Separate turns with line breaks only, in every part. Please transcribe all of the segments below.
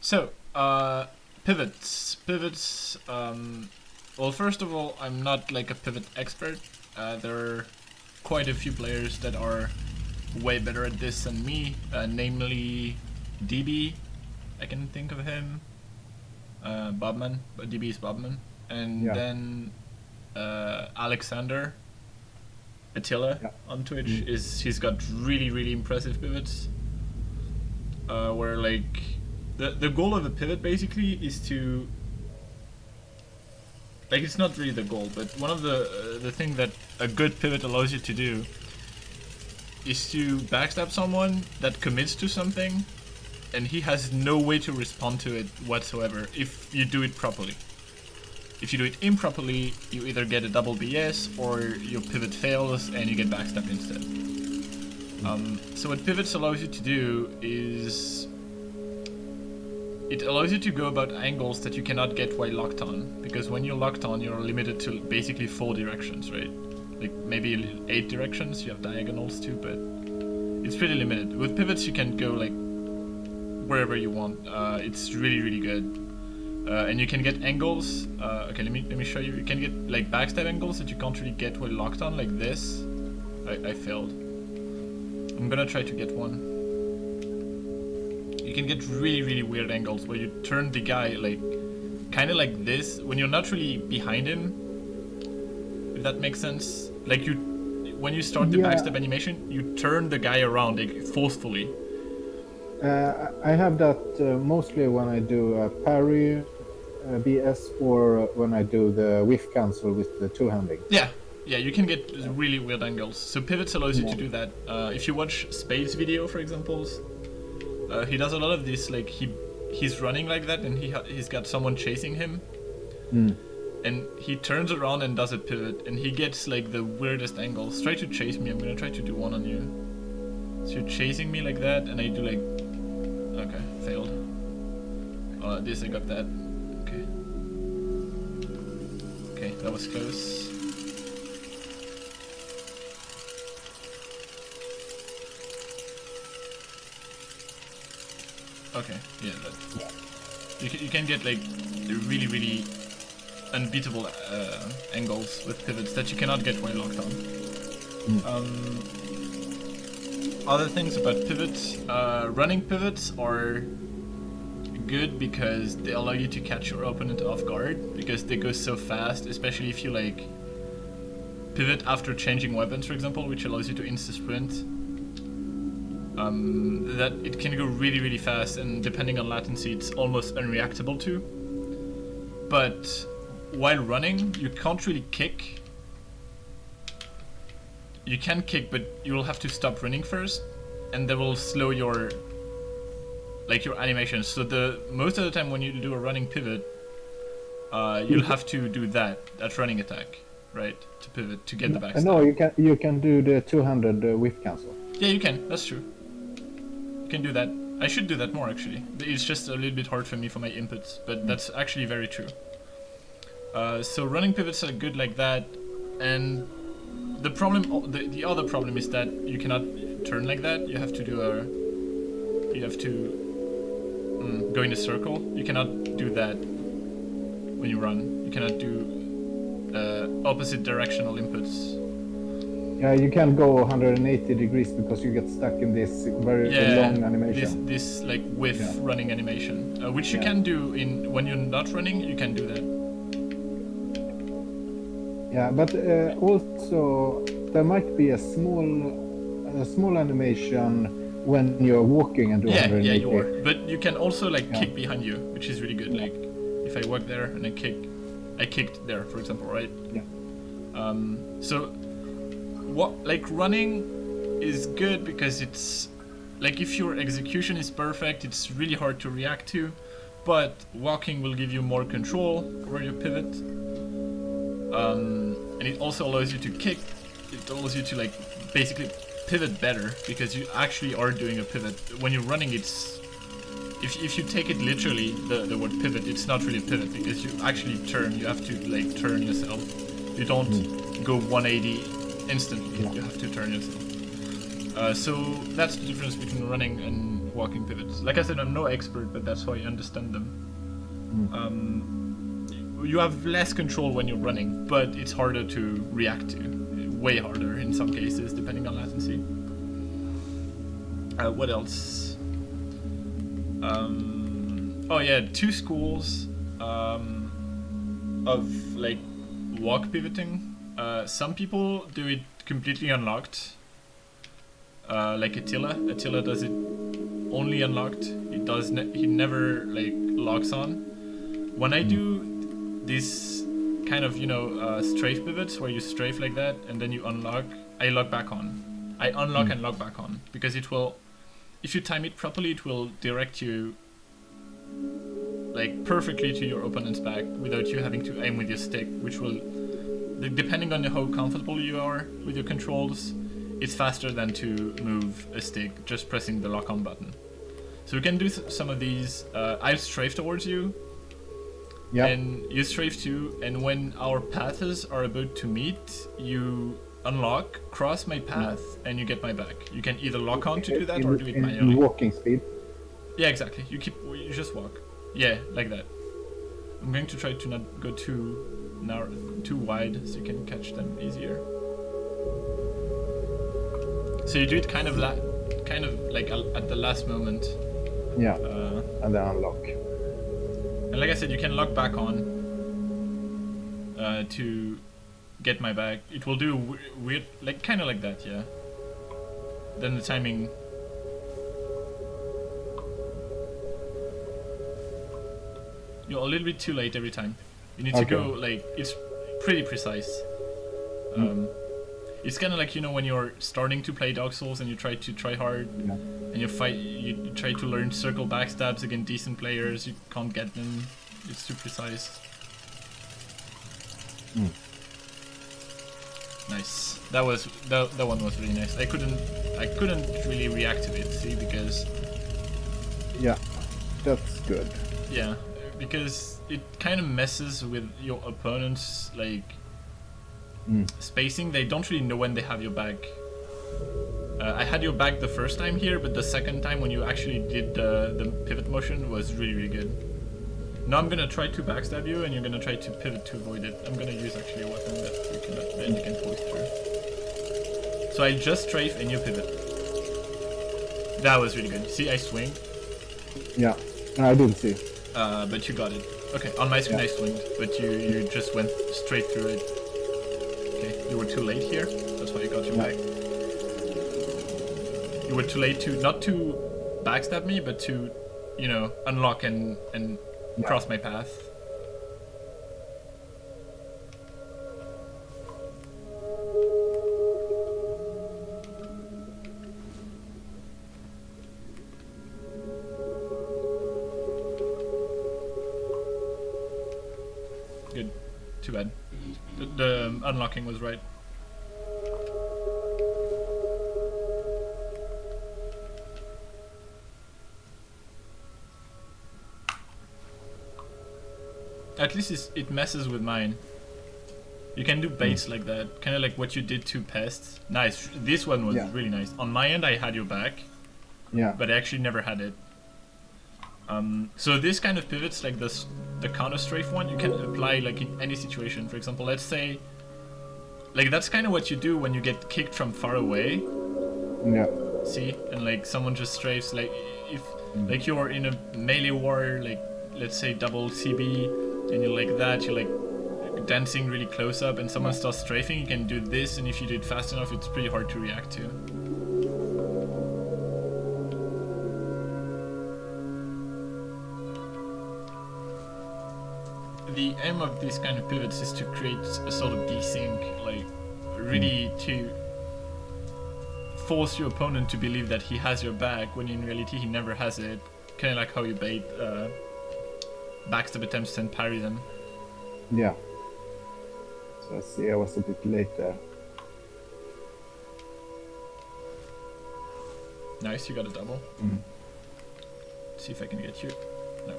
So, pivots. Pivots, well, first of all, I'm not like a pivot expert. There are quite a few players that are way better at this than me, namely DB. I can think of him. Bobman, but DB is Bobman. And
Yeah.
then Alexander Attila
Yeah.
on Twitch he's got really impressive pivots. Where like the goal of a pivot basically is to, like, it's not really the goal, but one of the thing that a good pivot allows you to do is to backstab someone that commits to something, and he has no way to respond to it whatsoever if you do it properly. If you do it improperly, you either get a double BS or your pivot fails and you get backstabbed instead. So what pivots allows you to do is it allows you to go about angles that you cannot get while locked on, because when you're locked on, you're limited to basically 4 directions, right? Like maybe 8 directions, you have diagonals too, but it's pretty limited. With pivots, you can go like wherever you want. It's really good. And you can get angles. Okay, let me show you. You can get like backstab angles that you can't really get while locked on, like this. I failed. I'm gonna try to get one. You can get really weird angles where you turn the guy like kind of like this when you're not really behind him. If that makes sense. Like when you start the backstab animation, you turn the guy around like forcefully.
I have that mostly when I do parry BS or when I do the whiff cancel with the two-handing.
Yeah, you can get really weird angles. So pivots allows you to do that. If you watch Spade's video, for example, he does a lot of this. Like he's running like that, and he's got someone chasing him, and he turns around and does a pivot, and he gets like the weirdest angles. Try to chase me. I'm gonna try to do one on you. So you're chasing me like that, and I do like. Okay, failed. This I got that. Okay. Okay, that was close. Okay, yeah, that. You can get like really unbeatable angles with pivots that you cannot get while locked on. Other things about pivots, running pivots are good because they allow you to catch your opponent off guard, because they go so fast, especially if you like pivot after changing weapons, for example, which allows you to insta sprint. That it can go really fast, and depending on latency, it's almost unreactable to. But while running, you can't really kick. You can kick, but you will have to stop running first, and that will slow your animation. So most of the time when you do a running pivot, you'll have to do that running attack, right, to pivot to get the backstab.
No, you can do the two-handed whiff cancel.
Yeah, you can. That's true. You can do that. I should do that more actually. It's just a little bit hard for me for my inputs, but that's actually very true. So running pivots are good like that, and the problem, the other problem is that you cannot turn like that. You have to do go in a circle. You cannot do that when you run. You cannot do opposite directional inputs.
Yeah, you can't go 180 degrees because you get stuck in this very long animation.
This like whiff running animation, which you can do when you're not running. You can do that.
Yeah, but also there might be a small animation when you're walking and do 180.
Yeah, you are. But you can also like kick behind you, which is really good. Like if I walk there and I kicked there, for example, right?
Yeah.
So running is good because it's like if your execution is perfect, it's really hard to react to, but walking will give you more control over your pivot. And it also allows you to kick. It allows you to like basically pivot better because you actually are doing a pivot. When you're running, it's if you take it literally, the word pivot, it's not really a pivot because you actually turn. You have to like turn yourself. You don't go 180 instantly. You have to turn yourself. So that's the difference between running and walking pivots. Like I said, I'm no expert, but that's how I understand them. You have less control when you're running, but it's harder to react to. Way harder in some cases, depending on latency. What else? Oh yeah, 2 schools of like walk pivoting. Some people do it completely unlocked. Like Attila. Attila does it only unlocked. He never like locks on. When I do this kind of, strafe pivots where you strafe like that and then you unlock, I lock back on. I unlock and lock back on because it will, if you time it properly, it will direct you like perfectly to your opponent's back without you having to aim with your stick, which will, depending on how comfortable you are with your controls, it's faster than to move a stick just pressing the lock on button. So we can do some of these. I'll strafe towards you. Yeah. And you strafe too, and when our paths are about to meet, you unlock, cross my path, and you get my back. You can either lock on to do that or do it manually.
In walking speed?
Yeah, exactly. You just walk. Yeah, like that. I'm going to try to not go too narrow, too wide, so you can catch them easier. So you do it kind of like at the last moment.
Yeah, and then unlock.
And like I said, you can lock back on to get my back. It will do weird, like kind of like that, yeah. Then the timing. You're a little bit too late every time. You need to go like, it's pretty precise. It's kind of like, when you're starting to play Dark Souls and you try hard, and you try to learn circle backstabs against decent players, you can't get them. It's too precise. Nice. That one was really nice. I couldn't really react to it, see, because
yeah, that's good.
Yeah, because it kind of messes with your opponent's like spacing. They don't really know when they have your back. I had your back the first time here, but the second time when you actually did the pivot motion was really, really good. Now I'm gonna try to backstab you, and you're gonna try to pivot to avoid it. I'm gonna use actually a weapon that you can force through. So I just strafe and you pivot. That was really good. See, I swing.
Yeah, I didn't see.
But you got it. Okay, on my screen I swinged, but you just went straight through it. Okay, you were too late here. That's why you got your back. You were too late to, not to backstab me, but to, unlock and cross my path. Good. Too bad. The unlocking was right. At least it messes with mine. You can do baits like that, kind of like what you did to Pests. Nice. This one was really nice. On my end, I had your back.
Yeah.
But I actually never had it. So this kind of pivots, like the counter strafe one, you can apply like in any situation. For example, let's say, like that's kind of what you do when you get kicked from far away.
Yeah.
See, and like someone just strafes, like if like you're in a melee war, like let's say double CB. And you're like that, you're like dancing really close up, and someone starts strafing, you can do this, and if you do it fast enough, it's pretty hard to react to. The aim of these kind of pivots is to create a sort of desync, like really to force your opponent to believe that he has your back, when in reality he never has it. Kind of like how you bait backstab attempts and parry them.
Yeah. So I see I was a bit late there.
Nice, you got a double. Let's see if I can get you. No.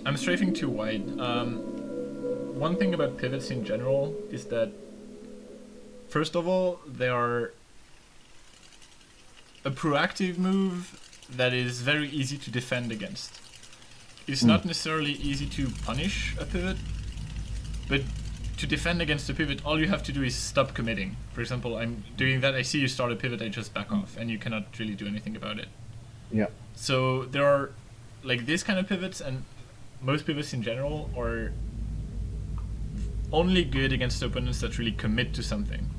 I'm strafing too wide. One thing about pivots in general is that first of all, they are a proactive move that is very easy to defend against. It's not necessarily easy to punish a pivot, but to defend against a pivot, all you have to do is stop committing. For example, I'm doing that, I see you start a pivot, I just back off, and you cannot really do anything about it.
Yeah.
So there are like this kind of pivots, and most pivots in general are only good against opponents that really commit to something.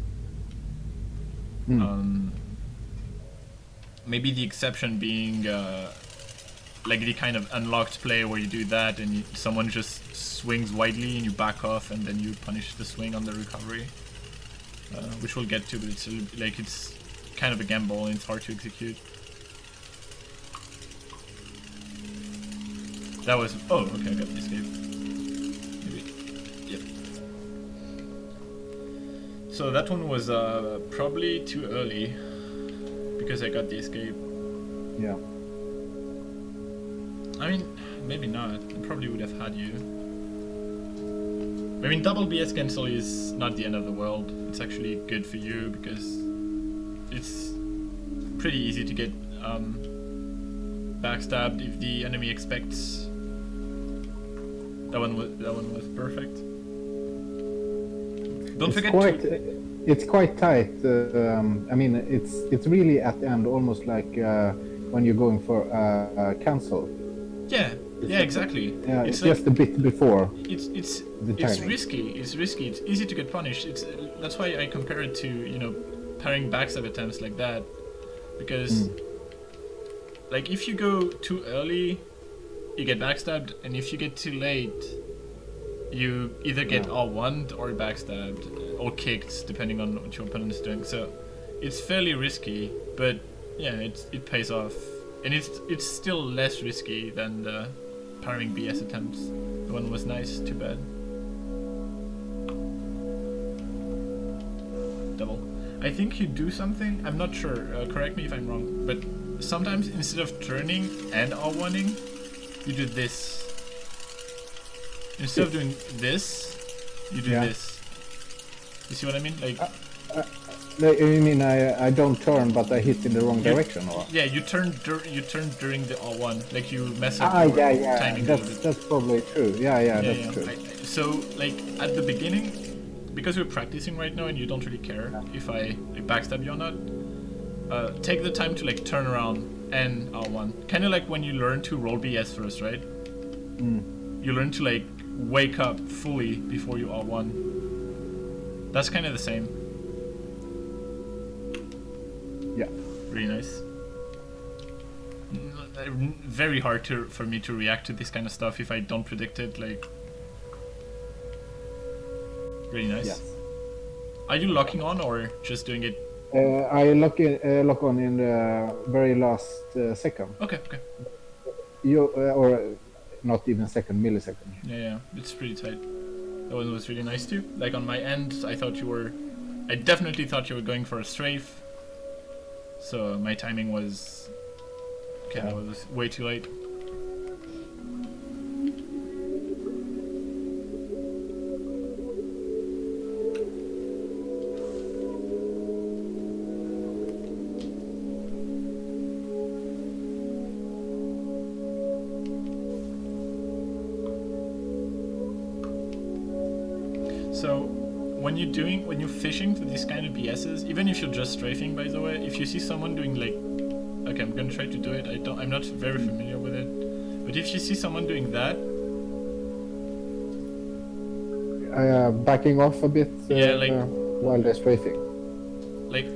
Maybe the exception being like the kind of unlocked play where you do that and someone just swings widely and you back off and then you punish the swing on the recovery, which we'll get to, but it's like it's kind of a gamble and it's hard to execute. That was okay, I got the escape. Maybe. Yep. So that one was probably too early because I got the escape.
Yeah.
I mean, maybe not. I probably would have had you. I mean, double BS cancel is not the end of the world. It's actually good for you because it's pretty easy to get backstabbed if the enemy expects. That one was perfect. Don't forget
it's quite tight. I mean, it's really at the end, almost like when you're going for cancel.
Yeah, exactly.
Yeah,
it's
just
like,
a bit before.
It's risky. It's risky. It's easy to get punished. That's why I compare it to pairing backstab attempts like that, because like if you go too early, you get backstabbed, and if you get too late, you either get R1'd or backstabbed or kicked, depending on what your opponent is doing. So it's fairly risky, but yeah, it pays off. And it's still less risky than the pairing BS attempts. The one was nice, too bad. Double. I think you do something, I'm not sure, correct me if I'm wrong, but sometimes instead of turning and R1ing, you do this. Instead of doing this, you do this. You see what I mean? Like.
You mean I don't turn, but I hit in the wrong direction, or?
Yeah, you turn during the R1, like you mess up your timing.
That's probably true. Yeah, that's true.
So like at the beginning, because we're practicing right now and you don't really care if I backstab you or not, take the time to like turn around and R1. Kind of like when you learn to roll BS first, right? You learn to like wake up fully before you R1. That's kind of the same.
Yeah.
Really nice. Very hard for me to react to this kind of stuff if I don't predict it. Like, really nice.
Yes.
Are you locking on or just doing it?
I lock on in the very last second.
Okay.
Or not even second, millisecond.
Yeah, it's pretty tight. That one was really nice too. Like on my end, I definitely thought you were going for a strafe. So my timing was that was way too late. So when you're fishing for these kind of BSs, even if you're just strafing, by the way, if you see someone doing like, okay, I'm gonna try to do it. I'm not very familiar with it, but if you see someone doing that,
backing off a bit. While they're strafing.
Like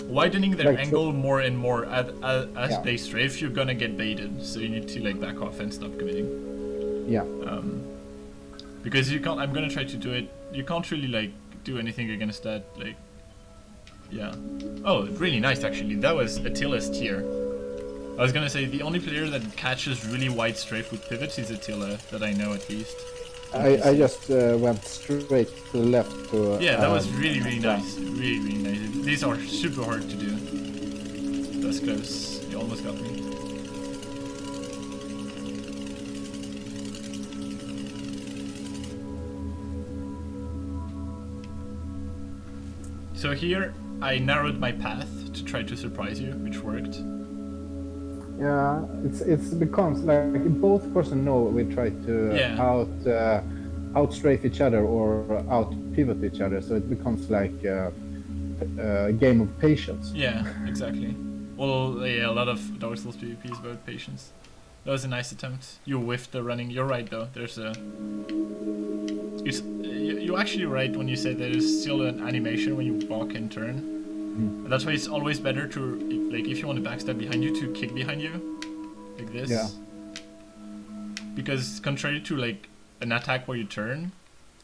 widening their angle more and more as they strafe, you're gonna get baited. So you need to like back off and stop committing.
Yeah.
Because you can't. I'm gonna try to do it. You can't really like do anything against that. Like, yeah. Oh, really nice actually. That was Attila's tier. I was gonna say the only player that catches really wide strafe with pivots is Attila, that I know at least.
I just went straight to the left to.
Yeah, that was really nice. Really nice. These are super hard to do. That's close. You almost got me. So here I narrowed my path to try to surprise you, which worked.
Yeah, it becomes like both person know we try to out strafe each other or out pivot each other, so it becomes like a game of patience.
Yeah, exactly. Well, yeah, a lot of Dark Souls PvP is about patience. That was a nice attempt. You whiffed the running. You're right though. There's a. You're actually right when you say there's still an animation when you walk and turn.
Mm.
That's why it's always better to, like, if you want to backstab behind you, to kick behind you, like this.
Yeah.
Because contrary to like an attack where you turn,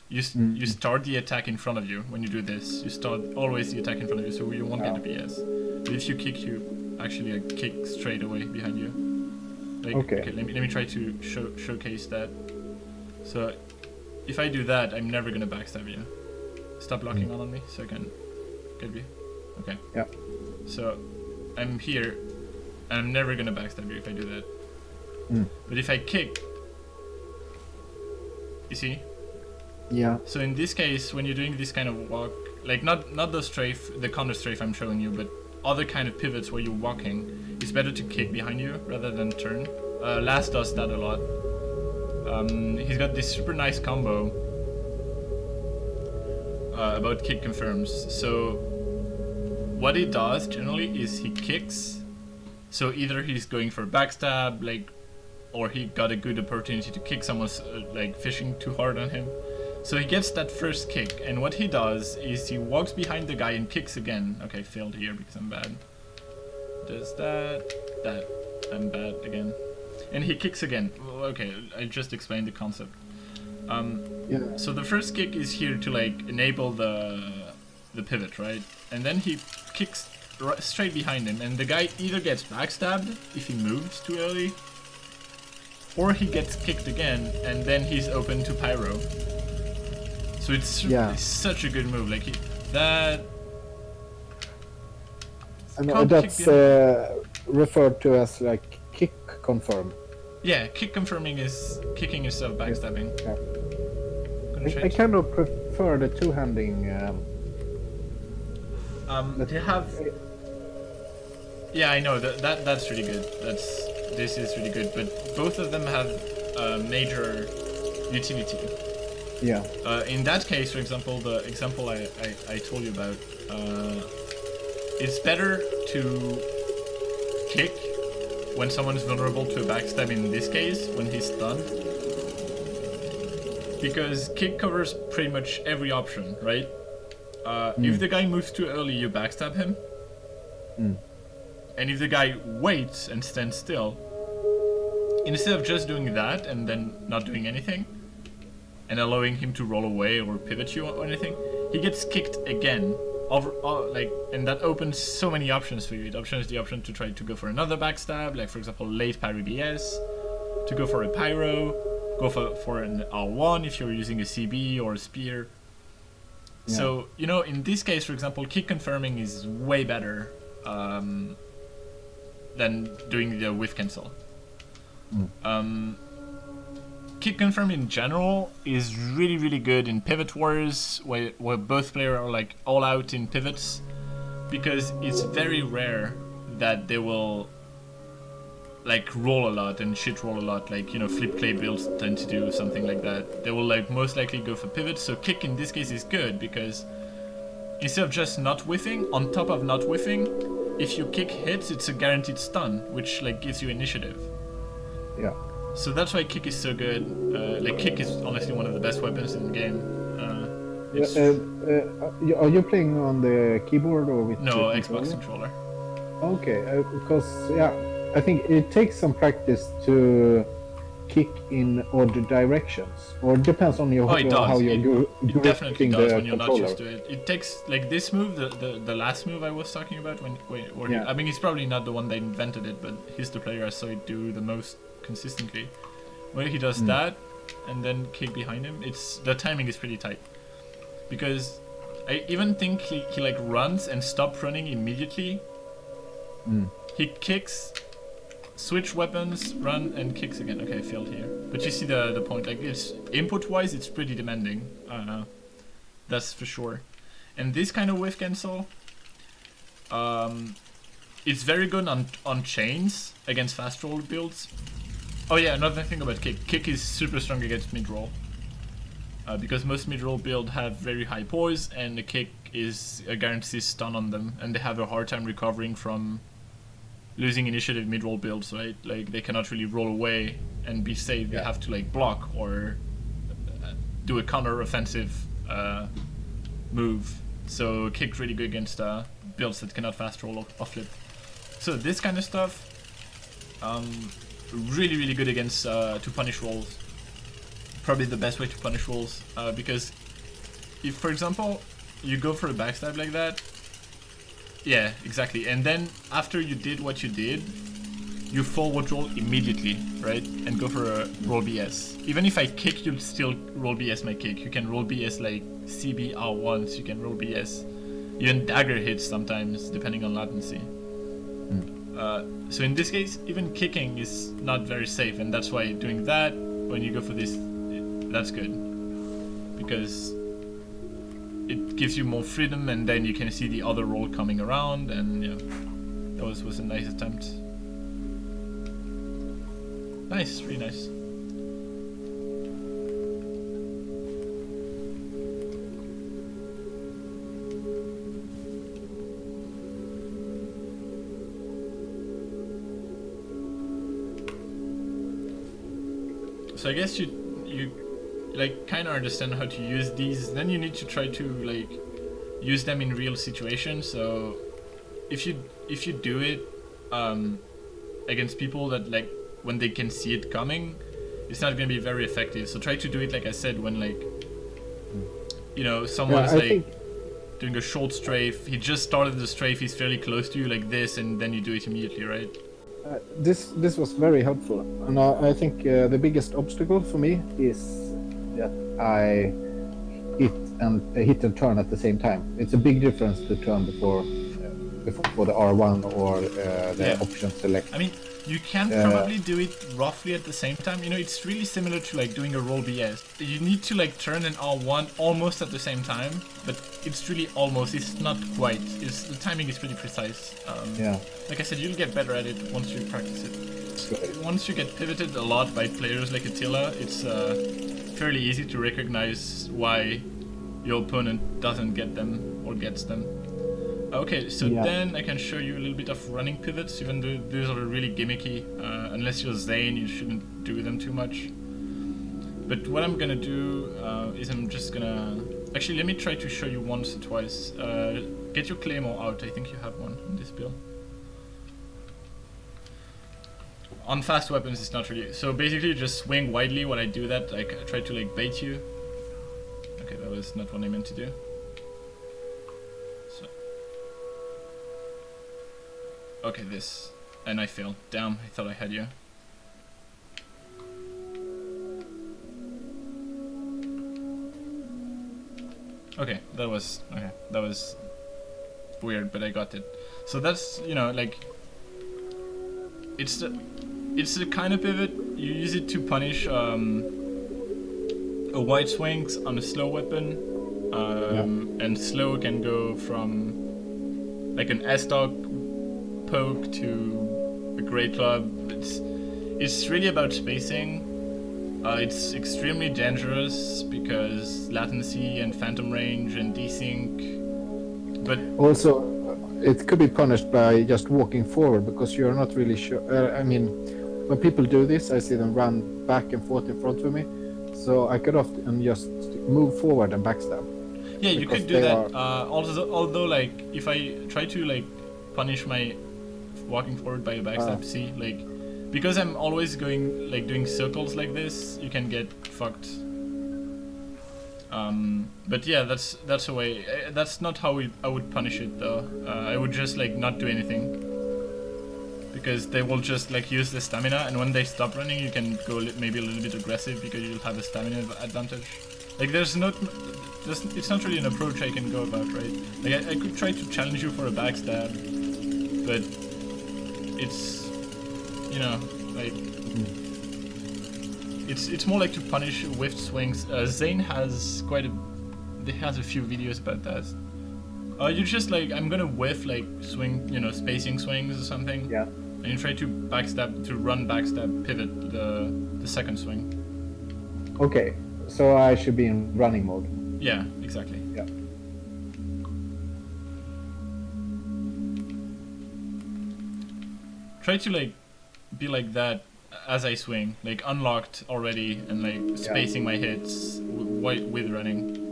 you start the attack in front of you when you do this. You start always the attack in front of you, so you won't get the BS. But if you kick, you actually like, kick straight away behind you. Like, okay, let me try to showcase that. So, if I do that, I'm never gonna backstab you. Stop locking on me so I can get you. Okay.
Yeah.
So, I'm here, and I'm never gonna backstab you if I do that. But if I kick, you see?
Yeah.
So in this case, when you're doing this kind of walk, like not the strafe, the counter strafe I'm showing you, but other kind of pivots where you're walking, it's better to kick behind you rather than turn. Last does that a lot. He's got this super nice combo about kick confirms. So what he does generally is he kicks. So either he's going for a backstab, like, or he got a good opportunity to kick someone's like fishing too hard on him. So he gets that first kick, and what he does is he walks behind the guy and kicks again. Okay, failed here because I'm bad. Does that, I'm bad again. And he kicks again. Well, okay, I just explained the concept.
Yeah.
So the first kick is here to like enable the pivot, right? And then he kicks straight behind him, and the guy either gets backstabbed if he moves too early, or he gets kicked again, and then he's open to pyro. So it's such a good move. Like that.
And that's referred to as like kick confirm.
Yeah, kick confirming is kicking yourself backstabbing.
Yeah. I kind of prefer the two-handing.
They have. Yeah, I know that's really good. This is really good, but both of them have major utility.
Yeah.
In that case, for example, the example I told you about, it's better to kick when someone is vulnerable to a backstab, in this case, when he's stunned. Because kick covers pretty much every option, right? If the guy moves too early, you backstab him. And if the guy waits and stands still, instead of just doing that and then not doing anything, and allowing him to roll away or pivot you or anything, he gets kicked again. And that opens so many options for you. It opens the option to try to go for another backstab, like for example late parry BS, to go for a pyro, go for an R1 if you're using a CB or a spear. Yeah. So, you know, in this case, for example, kick confirming is way better than doing the whiff cancel. Kick confirm in general is really, really good in pivot wars where both players are like all out in pivots, because it's very rare that they will like roll a lot and shit roll a lot, like, you know, flip clay builds tend to do something like that. They will like most likely go for pivots. So kick in this case is good because instead of just not whiffing, on top of not whiffing, if your kick hits, it's a guaranteed stun, which like gives you initiative.
Yeah.
So that's why kick is so good. Like kick is honestly one of the best weapons in the game.
Are you playing on the keyboard or with
no
the
Xbox controller?
Okay, because I think it takes some practice to kick in odd directions, or it depends on your how you're
it definitely does when you're not used to it. It takes like this move, the last move I was talking about I mean, he's probably not the one that invented it, but he's the player I saw it do the most consistently, where he does that and then kick behind him. The timing is pretty tight, because I even think he like runs and stops running immediately. He kicks, switch weapons, run, and kicks again. Okay, I failed here, but you see the point. Like, it's input wise, it's pretty demanding. That's for sure. And this kind of whiff cancel, it's very good on chains against fast roll builds. Oh yeah, another thing about kick. Kick is super strong against mid roll. Because most mid roll builds have very high poise, and the kick is a guaranteed stun on them, and they have a hard time recovering from losing initiative mid roll builds, right? Like they cannot really roll away and be safe. They have to like block or do a counter offensive move. So kick really good against builds that cannot fast roll off flip. So this kind of stuff, really good against to punish rolls. Probably the best way to punish rolls, because if, for example, you go for a backstab like that, yeah, exactly, and then after you did what you did, you forward roll immediately, right, and go for a roll BS. Even if I kick, you'll still roll BS my kick. You can roll BS like CBR once, you can roll BS. Even dagger hits sometimes, depending on latency. So in this case, even kicking is not very safe, and that's why doing that, when you go for this, that's good. Because it gives you more freedom, and then you can see the other roll coming around, and yeah, that was a nice attempt. Nice, really nice. So I guess you like kind of understand how to use these. Then you need to try to like use them in real situations. So if you do it against people that like when they can see it coming, it's not going to be very effective. So try to do it like I said, when like someone's doing a short strafe. He just started the strafe. He's fairly close to you like this, and then you do it immediately, right?
This was very helpful, and I think the biggest obstacle for me is that I hit and turn at the same time. It's a big difference to turn before the R1 or the option select.
I mean, you can probably do it roughly at the same time. It's really similar to like doing a roll BS. You need to like turn an R1 almost at the same time, but it's really almost. It's not quite. The timing is pretty precise. Like I said, you'll get better at it once you practice it. Once you get pivoted a lot by players like Attila, it's fairly easy to recognize why your opponent doesn't get them or gets them. Okay, so then I can show you a little bit of running pivots, even though those are really gimmicky. Unless you're Zane, you shouldn't do them too much. But what I'm gonna do is I'm just gonna... Actually, let me try to show you once or twice. Get your Claymore out, I think you have one in this build. On fast weapons, it's not really... So basically, just swing widely when I do that. I try to like bait you. Okay, that was not what I meant to do. Okay, this. And I failed. Damn, I thought I had you. Okay, that was weird, but I got it. So that's, like, it's the kind of pivot you use it to punish a wide swings on a slow weapon, and slow can go from like an S-dog poke to a great club. It's really about spacing. It's extremely dangerous because latency and phantom range and desync. But
also, it could be punished by just walking forward because you're not really sure. I mean, when people do this, I see them run back and forth in front of me. So I could often just move forward and backstab.
Yeah, you could do that. Although, like, if I try to like punish my walking forward by a backstab, see, like, because I'm always going like doing circles like this, you can get fucked. But yeah, that's a way. That's not how I would punish it though. I would just like not do anything, because they will just like use the stamina, and when they stop running, you can go maybe a little bit aggressive because you'll have a stamina advantage. Like it's not really an approach I can go about, right? Like I could try to challenge you for a backstab, but it's, like, it's more like to punish whiffed swings. Zane has a few videos about that. You just like, I'm gonna whiff like swing, you know, spacing swings or something.
Yeah.
And you try to run backstab pivot the second swing.
Okay, so I should be in running mode.
Yeah, exactly.
Yeah.
Try to like be like that as I swing, like unlocked already and like spacing my hits with running.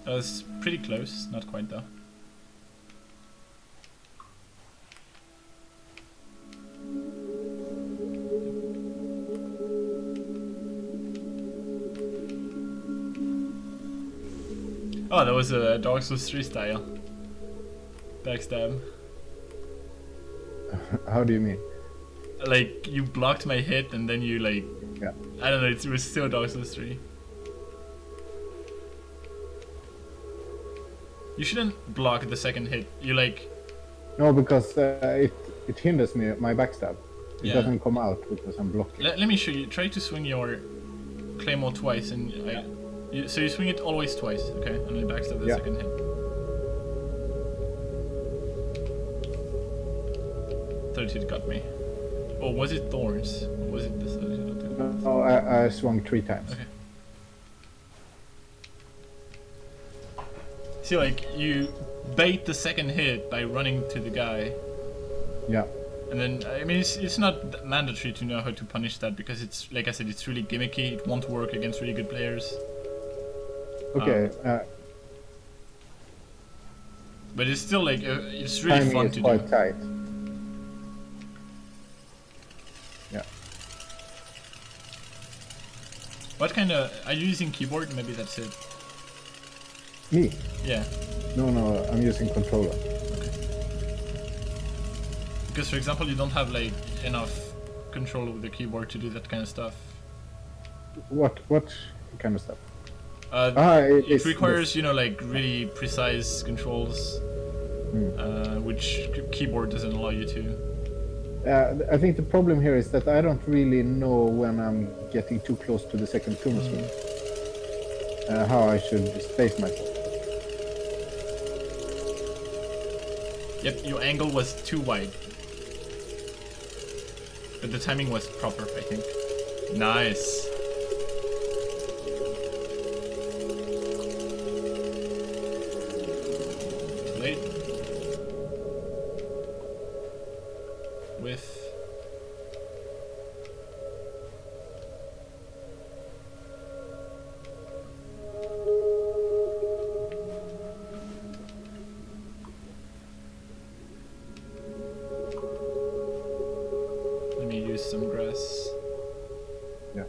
That was pretty close, not quite though. Oh, that was a Dark Souls 3 style. Backstab.
How do you mean?
Like, you blocked my hit and then you like...
Yeah.
I don't know, it was still Dark Souls 3. You shouldn't block the second hit. You like...
No, because it hinders me, my backstab. It doesn't come out because I'm blocking.
Let me show you. Try to swing your claymore twice and... so you swing it always twice, okay? And then backstab the second hit. Third hit got me. Or was it thorns? Or was it this?
No, I swung 3 times.
Okay. See, like, you bait the second hit by running to the guy.
Yeah.
And then, I mean, it's not mandatory to know how to punish that because it's, like I said, it's really gimmicky. It won't work against really good players.
Okay.
But it's still like, it's really fun to do.
Timing is quite tight. Yeah.
What kind of, are you using keyboard? Maybe that's it.
Me?
Yeah.
No, I'm using controller.
Okay. Because, for example, you don't have like enough control with the keyboard to do that kind of stuff.
What kind of stuff?
It requires, you know, like really precise controls, which keyboard doesn't allow you to.
I think the problem here is that I don't really know when I'm getting too close to the second turn swing. How I should space myself.
Yep, your angle was too wide. But the timing was proper, I think. Nice. Late. With... Let me use some grass.
Yeah.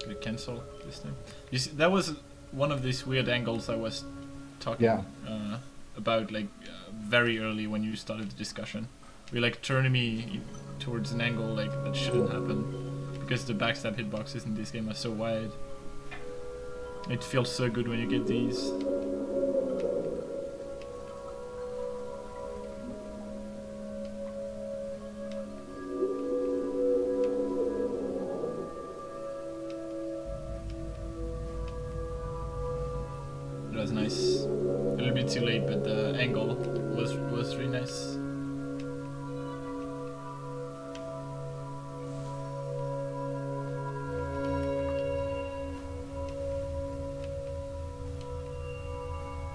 Gonna cancel this time. You see, that was one of these weird angles I was talking about, like very early when you started the discussion. You like turn me towards an angle like that shouldn't happen because the backstab hitboxes in this game are so wide. It feels so good when you get these. That was nice. A little bit too late, but the angle was really nice.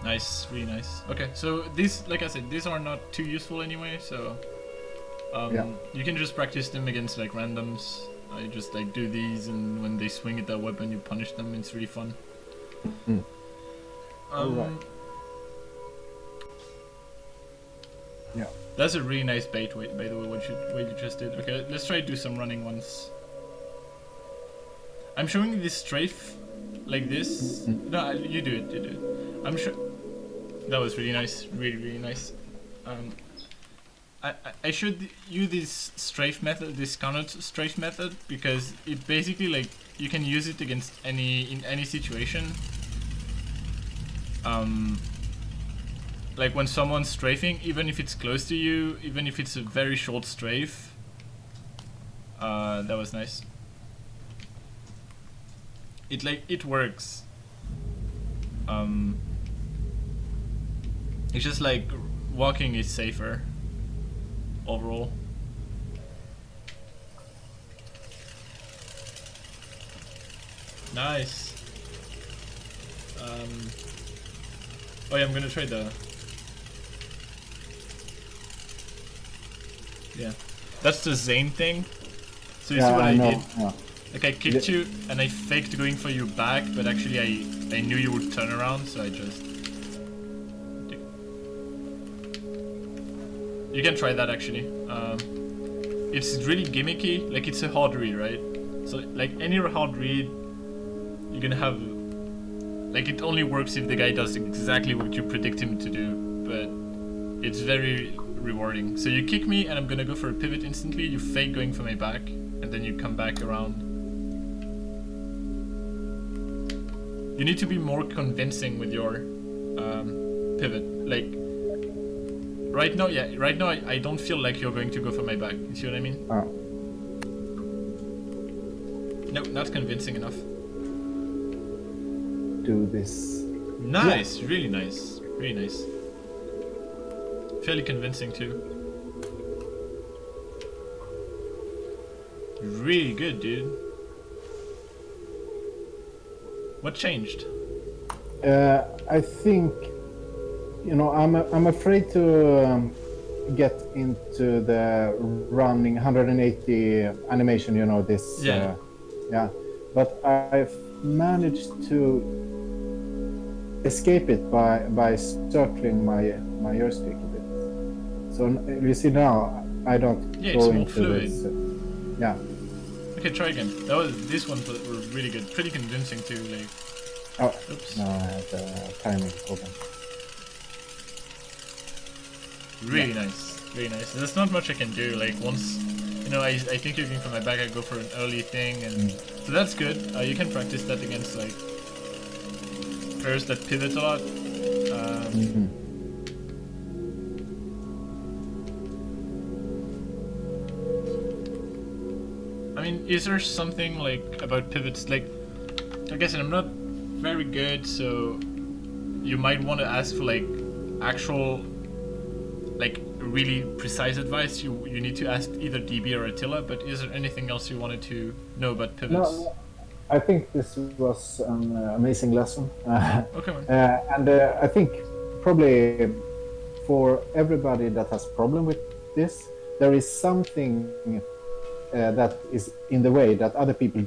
Nice, really nice. Okay, so these, like I said, these are not too useful anyway, so you can just practice them against like randoms. I just like do these, and when they swing at that weapon, you punish them. It's really fun.
Right. Yeah.
That's a really nice bait, by the way, what you just did. Okay, let's try to do some running ones. I'm showing you this strafe like this. No, you do it. I'm sure that was really nice, really nice. I should use this strafe method, this counter strafe method, because it basically like you can use it against in any situation. Like when someone's strafing, even if it's close to you, even if it's a very short strafe. That was nice. It works. It's just like walking is safer overall. Nice. Oh yeah, I'm gonna try the. Yeah, that's the Zane thing. So you see what I did? Yeah. Like I kicked you and I faked going for you back, but actually I knew you would turn around, so I just. You can try that actually. It's really gimmicky. Like it's a hard read, right? So like any hard read, you're gonna have. Like it only works if the guy does exactly what you predict him to do, but it's very rewarding. So you kick me and I'm gonna go for a pivot instantly, you fake going for my back, and then you come back around. You need to be more convincing with your pivot. Like right now, I don't feel like you're going to go for my back. You see what I mean?
Oh.
No, not convincing enough.
Do this.
Nice, yeah. Really nice, really nice. Fairly convincing too. Really good, dude. What changed?
I think, you know, I'm afraid to get into the running 180 animation. You know this.
Yeah.
Yeah, but I've managed to escape it by circling my joystick a bit. So you see now I don't go into
fluid.
this. Yeah.
Okay, try again. This one were really good, pretty convincing too. Like.
Oh.
Oops.
No, I had the timing open.
Really nice, really nice. There's not much I can do. Like once, you know, I think you're going for my back. I go for an early thing, and so that's good. You can practice that against like. First, that pivot a lot. I mean, is there something like about pivots? Like, I guess I'm not very good, so you might want to ask for like actual, like really precise advice. You need to ask either DB or Attila. But is there anything else you wanted to know about pivots?
No. I think this was an amazing lesson.
Okay.
And I think probably for everybody that has problem with this, there is something that is in the way that other people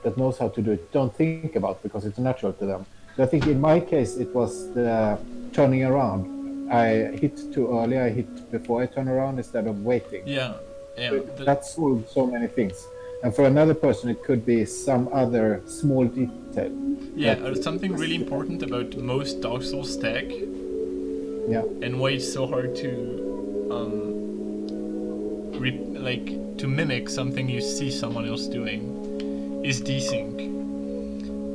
that knows how to do it don't think about because it's natural to them. So I think in my case it was the turning around. I hit too early. I hit before I turn around instead of waiting.
Yeah.
That solved so many things. And for another person, it could be some other small detail.
Yeah, something really important about most Dark Souls tech.
Yeah.
And why it's so hard to, to mimic something you see someone else doing, is desync.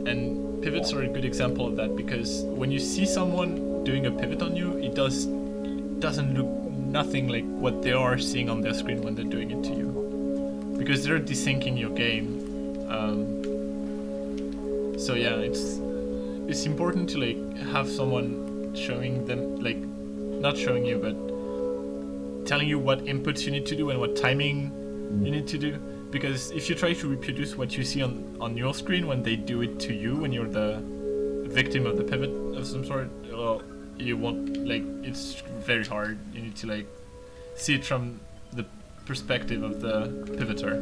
And pivots are a good example of that because when you see someone doing a pivot on you, it doesn't look nothing like what they are seeing on their screen when they're doing it to you. Because they're desyncing your game, so yeah, it's important to like have someone showing them, like not showing you, but telling you what inputs you need to do and what timing you need to do. Because if you try to reproduce what you see on your screen when they do it to you, when you're the victim of the pivot of some sort, well, you won't, like, it's very hard. You need to like see it from the perspective of the pivoter,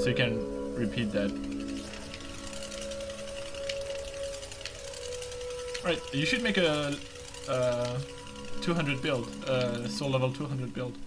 so you can repeat that. Alright, you should make a 200 build, soul level 200 build.